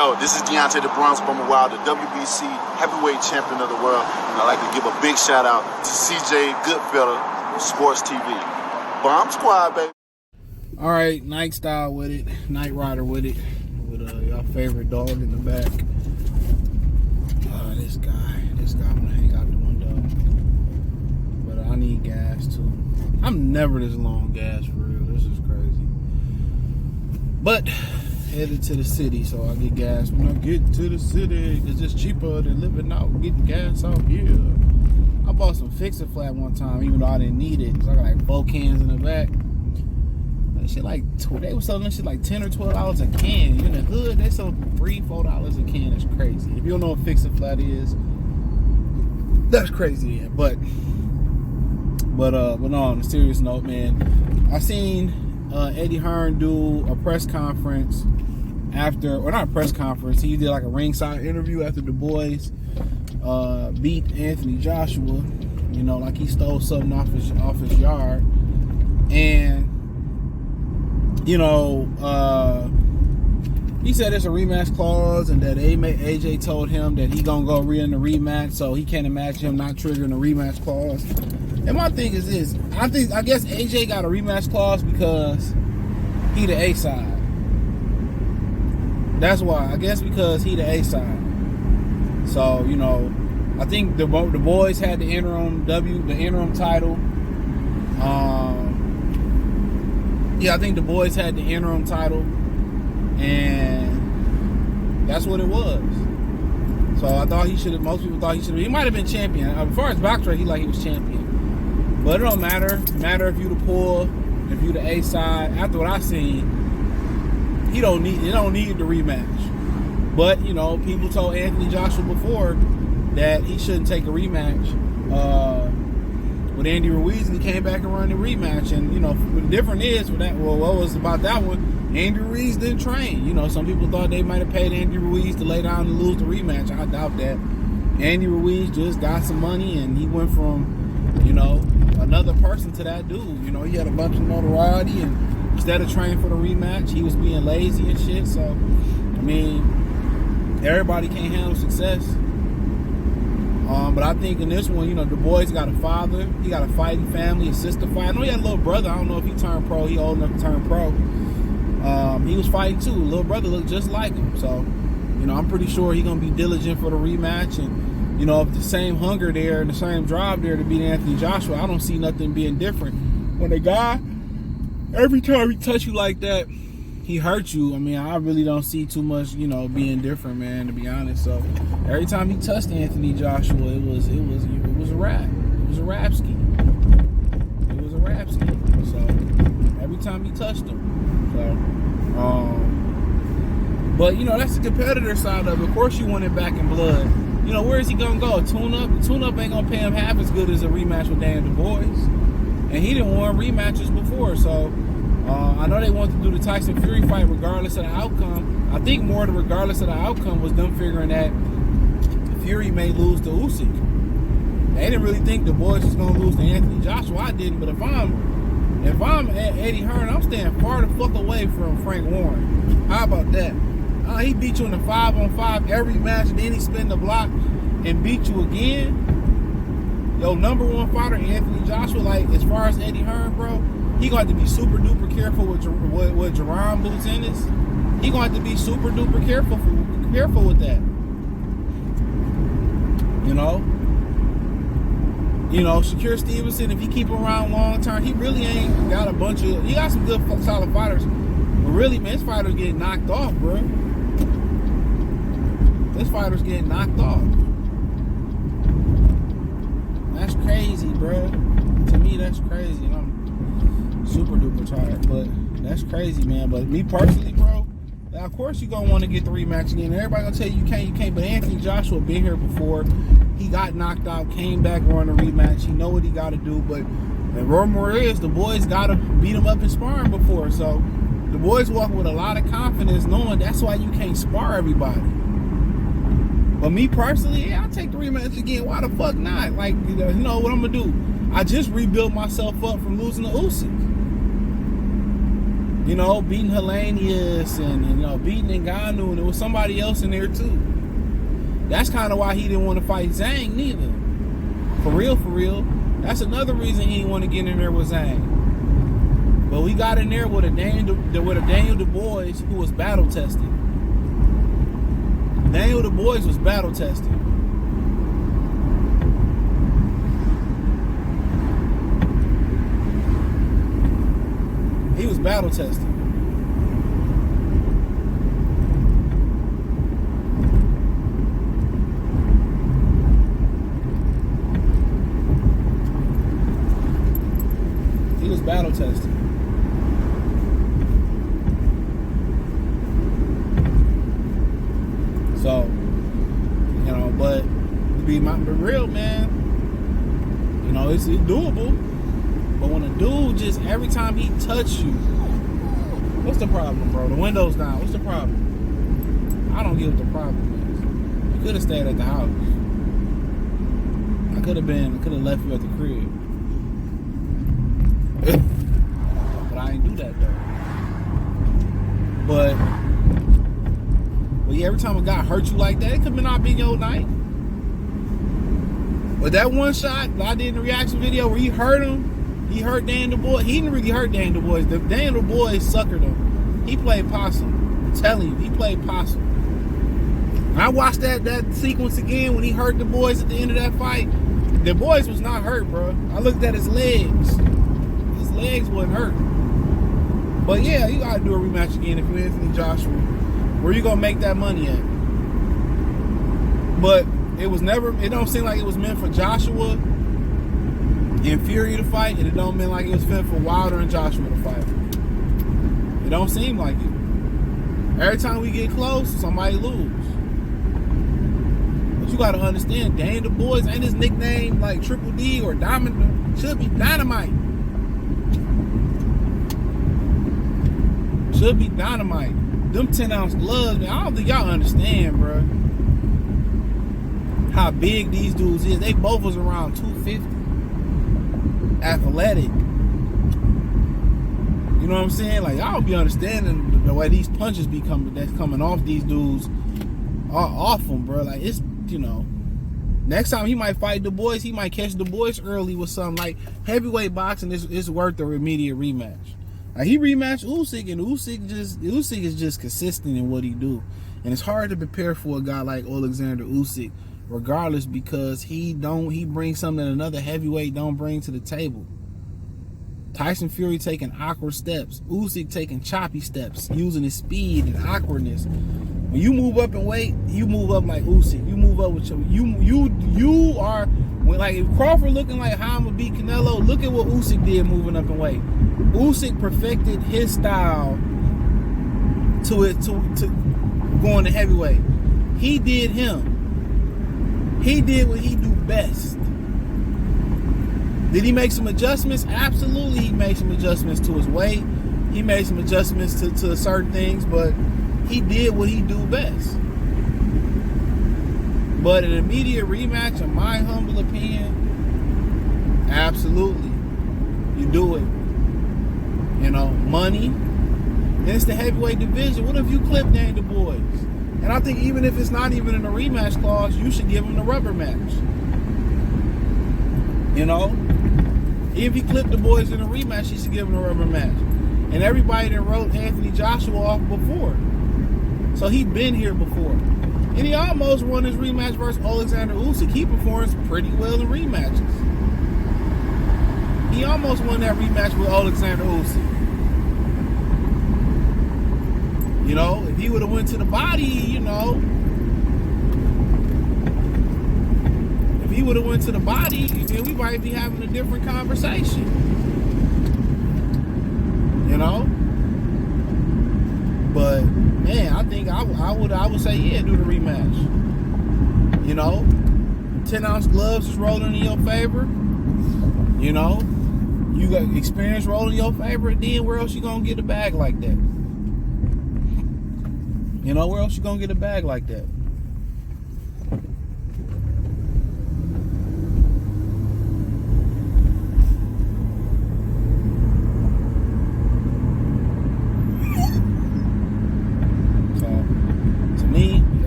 Yo, this is Deontay the Bronx Bummer Wild, the WBC heavyweight champion of the world. And I'd like to give a big shout out to CJ Goodfellow, Sports TV. Bomb Squad, baby. All right, Night Style with it, Night Rider with it, with your favorite dog in the back. This guy, I'm gonna hang out the window. But I need gas too. I'm never this long gas for real. This is crazy. But headed to the city, so I get gas when I get to the city. It's just cheaper than living out, getting gas out here. I bought some Fix-A-Flat one time, even though I didn't need it. So I got like 4 cans in the back. That shit like, they were selling that shit like $10 or $12 a can. In the hood, they sell $3-4 a can. It's crazy. If you don't know what Fix-A-Flat is, that's crazy. Yeah. But no, on a serious note, man, I seen Eddie Hearn do a press conference after, or not a press conference, he did like a ringside interview after Dubois beat Anthony Joshua, you know, like he stole something off his yard. And you know, he said it's a rematch clause, and that AJ told him that he gonna go in the rematch, so he can't imagine him not triggering the rematch clause. And my thing is this: I guess AJ got a rematch clause because he the A side. That's why. I guess because he the A side. So you know, I think the boys had the interim title. Yeah, I think the boys had the interim title, and that's what it was. So I thought he should have. Most people thought he should have. He might have been champion. As far as box rate, he was champion. But it don't matter. It matter if you the pull, if you the A side. After what I seen, it don't need the rematch. But you know, people told Anthony Joshua before that he shouldn't take a rematch. With Andy Ruiz, and he came back and run the rematch. And you know, the difference is with that. Well, what was about that one? Andy Ruiz didn't train. You know, some people thought they might have paid Andy Ruiz to lay down and lose the rematch. I doubt that. Andy Ruiz just got some money, and he went from, you know, another person to that dude. You know, he had a bunch of notoriety, and instead of training for the rematch, he was being lazy and shit. So, I mean, everybody can't handle success. But I think in this one, you know, Dubois got a father. He got a fighting family, a sister fight. I know he had a little brother. I don't know if he turned pro. He old enough to turn pro. He was fighting too. Little brother looked just like him. So, you know, I'm pretty sure he's going to be diligent for the rematch. And, you know, if the same hunger there and the same drive there to beat Anthony Joshua, I don't see nothing being different. When a guy, every time he touch you like that, he hurt you. I mean, I really don't see too much, you know, being different, man, to be honest. So every time he touched Anthony Joshua, it was a wrap. It was a rap scheme. It was a rap scheme. So every time he touched him. So but you know, that's the competitor side of it. Of course you want it back in blood. You know, where is he gonna go? Tune up ain't gonna pay him half as good as a rematch with Daniel Dubois. And he didn't win rematches before, so I know they wanted to do the Tyson Fury fight regardless of the outcome. I think more than regardless of the outcome was them figuring that Fury may lose to Usyk. They didn't really think Dubois was going to lose to Anthony Joshua. I didn't, but if I'm Eddie Hearn, I'm staying far the fuck away from Frank Warren. How about that? He beat you in a 5-on-5 every match, and then he spin the block and beat you again. Yo, number one fighter, Anthony Joshua, like, as far as Eddie Hearn, bro, he going to have to be super duper careful with Jerron Boots in this. He going to have to be super duper careful with that. You know, Shakur Stevenson, if he keep him around long term, he really ain't got he got some good solid fighters. But really, man, his fighters getting knocked off, bro. This fighter's getting knocked off. That's crazy, bro. To me, that's crazy. And I'm super duper tired, but that's crazy, man. But me personally, bro, of course you're going to want to get the rematch again. Everybody going to tell you you can't. But Anthony Joshua been here before. He got knocked out, came back, won a rematch. He know what he got to do. But the rumor is the boys got to beat him up in sparring before. So the boys walking with a lot of confidence, knowing that's why you can't spar everybody. But me personally, yeah, I'll take the rematch again. Why the fuck not? Like, you know what I'm going to do? I just rebuilt myself up from losing to Usyk. You know, beating Hellenius and you know, beating Ngannou, and there was somebody else in there too. That's kind of why he didn't want to fight Zhang neither. For real. That's another reason he didn't want to get in there with Zhang. But we got in there with a Daniel Dubois who was battle tested. Daniel Dubois was battle tested. He was battle tested. He was battle tested. So, you know, but to be real, man, you know, it's doable. But when a dude just, every time he touch you, what's the problem, bro? The window's down. What's the problem? I don't get what the problem is. You could have stayed at the house. I could have left you at the crib. But I ain't do that, though. But yeah, every time a guy hurt you like that, it could not be your night. But that one shot I did in the reaction video where he hurt him, he hurt Dan Dubois. He didn't really hurt Dan Dubois. Dan Dubois suckered him. He played possum. I'm telling you, he played possum. And I watched that sequence again when he hurt the boys at the end of that fight. The boys was not hurt, bro. I looked at his legs. His legs wasn't hurt. But yeah, you gotta do a rematch again if you're Anthony Joshua. Where you gonna make that money at? But it don't seem like it was meant for Joshua and Fury to fight, and it don't mean like it was meant for Wilder and Joshua to fight. It don't seem like it. Every time we get close, somebody lose. But you gotta understand, Dan Dubois ain't his nickname like Triple D or Diamond. Should be Dynamite. Should be Dynamite. Them 10-ounce gloves, man, I don't think y'all understand, bro, how big these dudes is. They both was around 250. Athletic. You know what I'm saying? Like, y'all be understanding the way these punches be coming off these dudes off them, bro. Like, it's, you know, next time he might fight Dubois, he might catch Dubois early with something. Like, heavyweight boxing is worth the immediate rematch. Like, he rematched Usyk, and Usyk is just consistent in what he do. And it's hard to prepare for a guy like Alexander Usyk, regardless, because he brings something that another heavyweight don't bring to the table. Tyson Fury taking awkward steps. Usyk taking choppy steps, using his speed and awkwardness. When you move up in weight, you move up like Usyk. You move up with you are, when, like, if Crawford looking like how I'm gonna beat Canelo, look at what Usyk did moving up in weight. Usyk perfected his style to going to heavyweight. He did him. He did what he do best. Did he make some adjustments? Absolutely, he made some adjustments to his weight. He made some adjustments to certain things, but he did what he do best. But an immediate rematch, in my humble opinion, absolutely, you do it. You know, money. And it's the heavyweight division. What if you clip Dan Dubois? And I think even if it's not even in a rematch clause, you should give him the rubber match. You know? Even if he clipped the boys in a rematch, he should give him a rubber match. And everybody that wrote Anthony Joshua off before. So he been here before. And he almost won his rematch versus Alexander Usyk. He performs pretty well in rematches. He almost won that rematch with Alexander Usyk. You know, if he would have went to the body, you know, if he would have went to the body, then we might be having a different conversation. You know? But man, I think I would say, yeah, do the rematch. You know, 10-ounce gloves is rolling in your favor. You know, you got experience rolling in your favor, and then where else you gonna get a bag like that? You know, where else you gonna get a bag like that?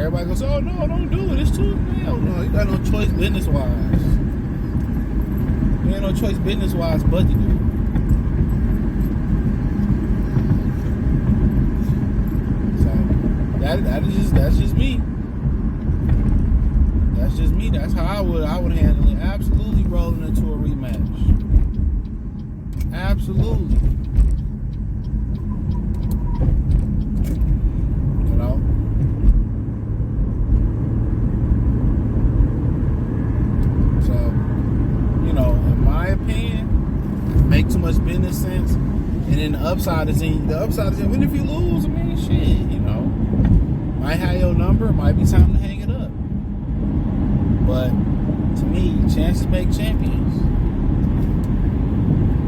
Everybody goes, oh no, don't do it. It's too hell no. You got no choice business wise. You ain't no choice business wise but to do it. So that's just me. That's just me. That's how I would handle it. Absolutely rolling into a rematch. Absolutely. You know? So, you know, in my opinion, make too much business sense. And then the upside is when if you lose, I mean shit, you know. Might have your number, might be time to hang it up. But to me, chances make champions.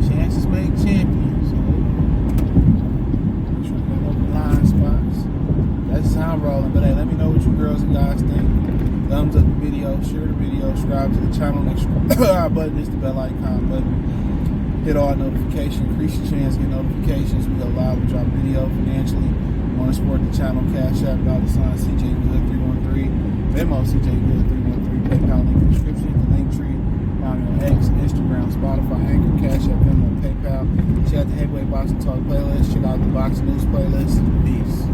Chances make champions. So, trying to open blind spots. That's just how I'm rolling. But hey, let me know what you girls and guys think. Thumbs up the video, share the video, subscribe to the channel. Next button is the bell icon button. Hit all notifications, increase your chance to get notifications. We go live, we drop video financially. Want to support the channel? Cash App, $ CJ Good 313. Venmo CJ Good 313. PayPal link in the description. The link tree. Find me on X, Instagram, Spotify, Anchor, Cash App, Venmo, PayPal. Check out the Heavyweight Boxing Talk playlist. Check out the Boxing News playlist. Peace.